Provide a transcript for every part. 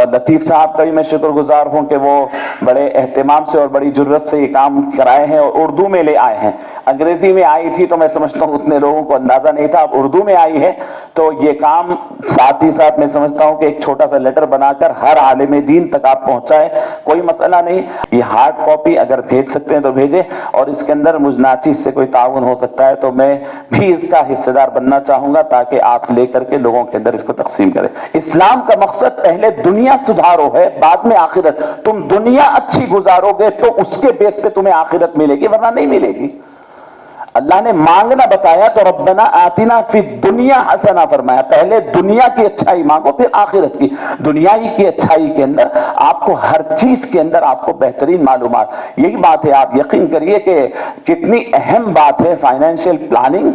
लतीफ़ साहब का भी मैं शुक्रगुजार हूँ कि वो बड़े एहतिमाम से और बड़ी जुर्रत से ये काम कराए हैं और उर्दू में ले आए हैं। अंग्रेजी में आई थी तो मैं समझता हूँ उतने लोगों को अंदाजा नहीं था, अब उर्दू में आई है तो ये काम साथ ही साथ मैं समझता हूँ कि एक छोटा सा लेटर बनाकर हर आलिम दीन तक आप पहुंचाए, कोई मसला नहीं। ये हार्ड कॉपी अगर भेज सकते हैं तो भेजें, और इसके अंदर मुझ नाचीज से कोई ताउन हो सकता है तो मैं भी इसका हिस्सेदार बनना चाहूंगा ताकि आप लेकर के लोगों के अंदर इसको तकसीम करें। इस्लाम का मकसद पहले दुनिया सुधारो है, बाद में आखिरत। तुम दुनिया अच्छी गुजारोगे तो उसके बेस पे तुम्हें आखिरत मिलेगी, वरना नहीं मिलेगी। अल्लाह ने मांगना बताया तो रब्बना आतिना फी दुनिया हसना फरमाया, पहले दुनिया की अच्छाई मांगो फिर आखिरत की। दुनियाई की अच्छाई के अंदर आपको हर चीज के अंदर आपको बेहतरीन मालूमात, यही बात है। आप यकीन करिए कि कितनी अहम बात है फाइनेंशियल प्लानिंग,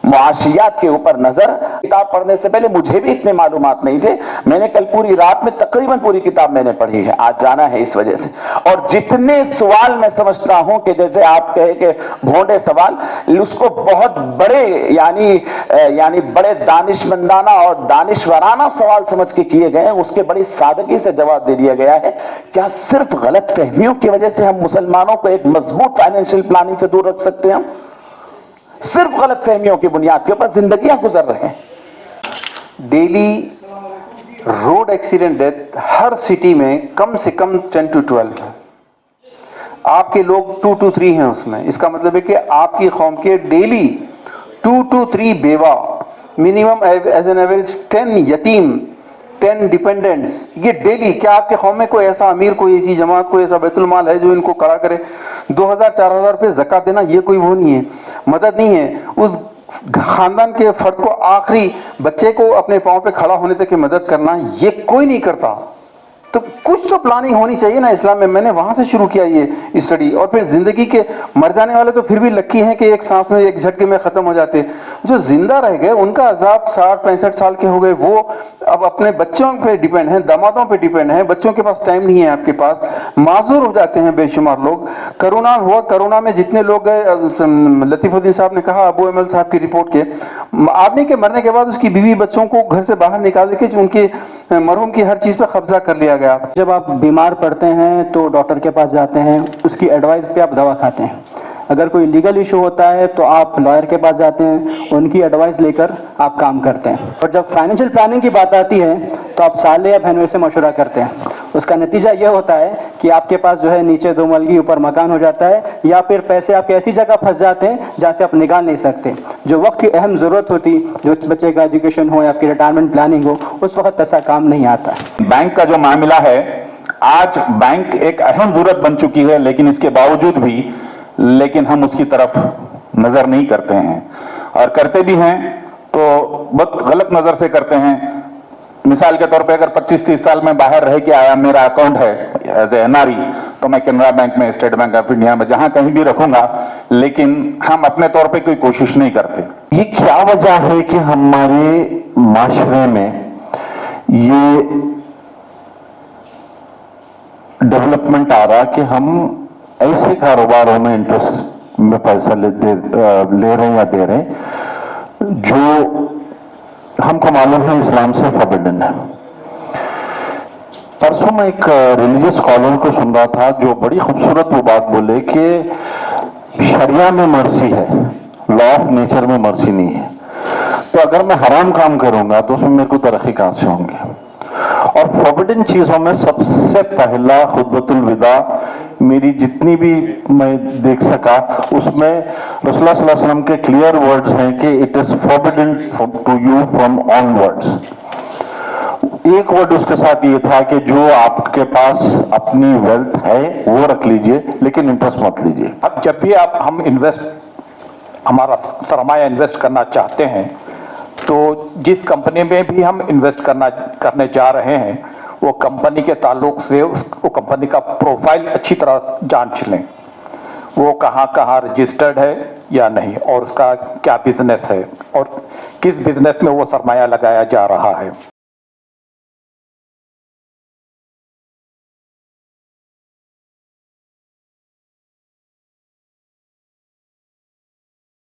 मुआशियात के ऊपर नजर। किताब पढ़ने से पहले मुझे भी इतने मालूमात नहीं थे, मैंने कल पूरी रात में तकरीबन पूरी किताब मैंने पढ़ी है, आज जाना है इस वजह से। और जितने सवाल मैं समझता हूं कि जैसे आप कहे कि भोंडे सवाल, उसको बहुत बड़े यानी बड़े दानिशमंदाना और दानिशवराना सवाल समझ के किए गए हैं, उसके बड़ी सादगी से जवाब दे दिया गया है। क्या सिर्फ गलत फहमियों की वजह से हम मुसलमानों को एक मजबूत फाइनेंशियल प्लानिंग से दूर रख सकते हैं? हम सिर्फ गलत फहमियों की बुनियाद के ऊपर जिंदगियां गुजर रहे हैं। डेली रोड एक्सीडेंट डेथ हर सिटी में कम से कम 10 to 12 है। आपके लोग 2 to 3 हैं उसमें। इसका मतलब है कि आपकी कौम के डेली 2 to 3 बेवा, मिनिमम एज एन एवरेज 10 यतीम, 10 डिपेंडेंट्स, ये डेली। क्या आपके कौम में कोई ऐसा अमीर, कोई ऐसी जमात, कोई ऐसा बैतुल माल है जो इनको खड़ा करे? 2000-4000 रुपये ज़कात देना ये कोई वो नहीं है, मदद नहीं है। उस खानदान के फर्द को, आखिरी बच्चे को अपने पाँव पे खड़ा होने तक की मदद करना, ये कोई नहीं करता। तो कुछ तो प्लानिंग होनी चाहिए ना इस्लाम में। मैंने वहां से शुरू किया ये स्टडी। और फिर जिंदगी के मर जाने वाले तो फिर भी लकी हैं कि एक सांस में, एक झटके में खत्म हो जाते। जो जिंदा रह गए उनका अजाब 60-65 साल के हो गए, वो अब अपने बच्चों पे डिपेंड हैं, दामादों पे डिपेंड हैं। बच्चों के पास टाइम नहीं है, आपके पास माजूर हो जाते हैं बेशुमार लोग। कोरोना हुआ, कोरोना में जितने लोग गए, लतीफुद्दीन साहब ने कहा अबू अमल साहब की रिपोर्ट के, आदमी के मरने के बाद उसकी बीवी बच्चों को घर से बाहर निकाल के उनके मरहूम की हर चीज पर कब्जा कर लिया गया। जब आप बीमार पड़ते हैं तो डॉक्टर के पास जाते हैं, उसकी एडवाइस पे आप दवा खाते हैं। अगर कोई लीगल इशू होता है तो आप लॉयर के पास जाते हैं, उनकी एडवाइस लेकर आप काम करते हैं। और जब फाइनेंशियल प्लानिंग की बात आती है तो आप साले या बहनों से मशवरा करते हैं। उसका नतीजा यह होता है कि आपके पास जो है नीचे 2 मलगी ऊपर मकान हो जाता है, या फिर पैसे आपके ऐसी जगह फंस जाते हैं जहाँ से आप निकाल नहीं सकते। जो वक्त की अहम जरूरत होती, जो बच्चे का एजुकेशन हो या आपकी रिटायरमेंट प्लानिंग हो, उस वक्त ऐसा काम नहीं आता। बैंक का जो मामला है, आज बैंक एक अहम जरूरत बन चुकी है, लेकिन इसके बावजूद भी हम उसकी तरफ नजर नहीं करते हैं, और करते भी हैं तो बहुत गलत नजर से करते हैं। मिसाल के तौर पे अगर 25-30 साल में बाहर रह के आया, मेरा अकाउंट है एज ए एनआरई, तो मैं केनरा बैंक में, स्टेट बैंक ऑफ इंडिया में, जहां कहीं भी रखूंगा, लेकिन हम अपने तौर पे कोई कोशिश नहीं करते। ये क्या वजह है कि हमारे माशरे में ये डेवलपमेंट आ रहा कि हम ऐसे कारोबारों में इंटरेस्ट में पैसा ले रहे हैं या दे रहे हैं जो हमको मालूम है इस्लाम से फॉरबिडन है। परसों मैं एक रिलीजियस स्कॉलर को सुन रहा था जो बड़ी खूबसूरत वो बात बोले कि शरिया में मर्सी है, लॉ ऑफ नेचर में मर्सी नहीं है। तो अगर मैं हराम काम करूंगा तो उसमें मेरे को तरक्की कहां से होंगे? और फॉरबिडन चीजों में सबसे पहला खुतबतुल विदा मेरी जितनी भी मैं देख सका, उसमें रसूलुल्लाह सल्लल्लाहु अलैहि वसल्लम के क्लियर वर्ड्स हैं कि it is forbidden to you from onwards. एक वर्ड उसके साथ ये था कि जो आपके पास अपनी वेल्थ है वो रख लीजिए, लेकिन इंटरेस्ट मत लीजिए। अब जब भी हम हमारा सरमाया इन्वेस्ट करना चाहते हैं, तो जिस कंपनी में भी हम इन्वेस्ट करने जा रहे हैं, वो कंपनी के ताल्लुक से वो कंपनी का प्रोफाइल अच्छी तरह जांच लें, वो कहाँ रजिस्टर्ड है या नहीं, और उसका क्या बिजनेस है, और किस बिजनेस में वो सरमाया लगाया जा रहा है।